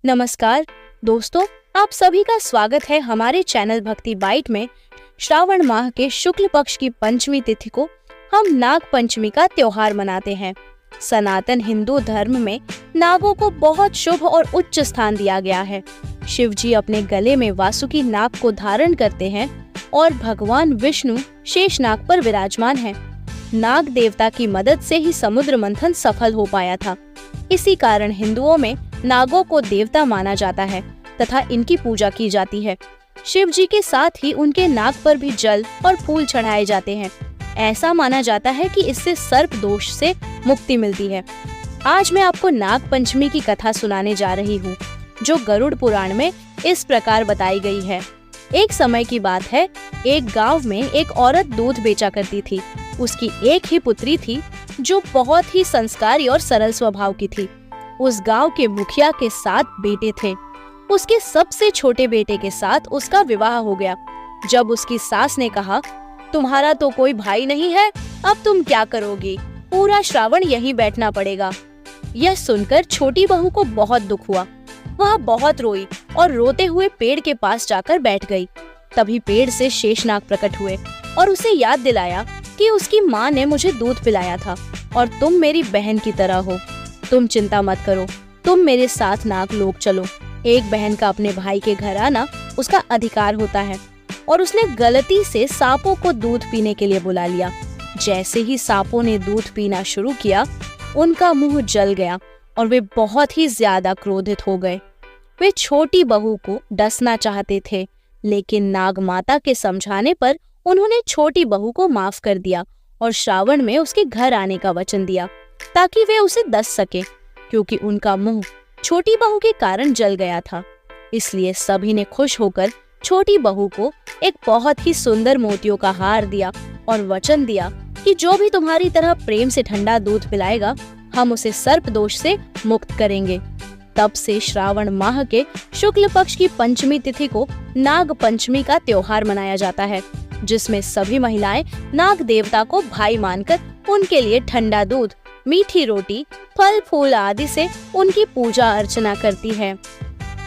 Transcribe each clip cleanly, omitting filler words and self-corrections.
नमस्कार दोस्तों, आप सभी का स्वागत है हमारे चैनल भक्ति बाइट में। श्रावण माह के शुक्ल पक्ष की पंचमी तिथि को हम नाग पंचमी का त्योहार मनाते हैं। सनातन हिंदू धर्म में नागों को बहुत शुभ और उच्च स्थान दिया गया है। शिव जी अपने गले में वासुकी नाग को धारण करते हैं और भगवान विष्णु शेष नाग पर विराजमान हैं। नाग देवता की मदद से ही समुद्र मंथन सफल हो पाया था। इसी कारण हिंदुओं में नागों को देवता माना जाता है तथा इनकी पूजा की जाती है। शिव जी के साथ ही उनके नाग पर भी जल और फूल चढ़ाए जाते हैं। ऐसा माना जाता है कि इससे सर्प दोष से मुक्ति मिलती है। आज मैं आपको नाग पंचमी की कथा सुनाने जा रही हूँ, जो गरुड़ पुराण में इस प्रकार बताई गई है। एक समय की बात है, एक गांव में एक औरत दूध बेचा करती थी। उसकी एक ही पुत्री थी जो बहुत ही संस्कारी और सरल स्वभाव की थी। उस गांव के मुखिया के 7 बेटे थे। उसके सबसे छोटे बेटे के साथ उसका विवाह हो गया। जब उसकी सास ने कहा, तुम्हारा तो कोई भाई नहीं है, अब तुम क्या करोगी? पूरा श्रावण यहीं बैठना पड़ेगा। यह सुनकर छोटी बहू को बहुत दुख हुआ। वह बहुत रोई और रोते हुए पेड़ के पास जाकर बैठ गई। तभी पेड़ से शेषनाग प्रकट हुए और उसे याद दिलाया कि उसकी माँ ने मुझे दूध पिलाया था और तुम मेरी बहन की तरह हो। तुम चिंता मत करो, तुम मेरे साथ नाग लोक चलो। एक बहन का अपने भाई के घर आना उसका अधिकार होता है। और उसने गलती से सांपों को दूध पीने के लिए बुला लिया। जैसे ही सांपों ने दूध पीना शुरू किया, उनका मुंह जल गया और वे बहुत ही ज्यादा क्रोधित हो गए। वे छोटी बहू को डसना चाहते थे, लेकिन नाग माता के समझाने पर उन्होंने छोटी बहू को माफ कर दिया और श्रावण में उसके घर आने का वचन दिया ताकि वे उसे डस सके, क्योंकि उनका मुंह छोटी बहू के कारण जल गया था। इसलिए सभी ने खुश होकर छोटी बहू को एक बहुत ही सुंदर मोतियों का हार दिया और वचन दिया कि जो भी तुम्हारी तरह प्रेम से ठंडा दूध पिलाएगा, हम उसे सर्प दोष से मुक्त करेंगे। तब से श्रावण माह के शुक्ल पक्ष की पंचमी तिथि को नाग पंचमी का त्योहार मनाया जाता है, जिसमें सभी महिलाएं नाग देवता को भाई मानकर उनके लिए ठंडा दूध, मीठी रोटी, फल फूल आदि से उनकी पूजा अर्चना करती है।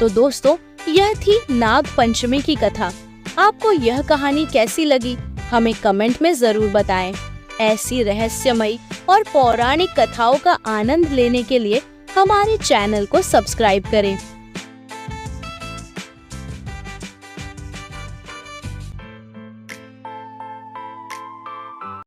तो दोस्तों, यह थी नाग पंचमी की कथा। आपको यह कहानी कैसी लगी, हमें कमेंट में जरूर बताएं। ऐसी रहस्यमयी और पौराणिक कथाओं का आनंद लेने के लिए हमारे चैनल को सब्सक्राइब करें।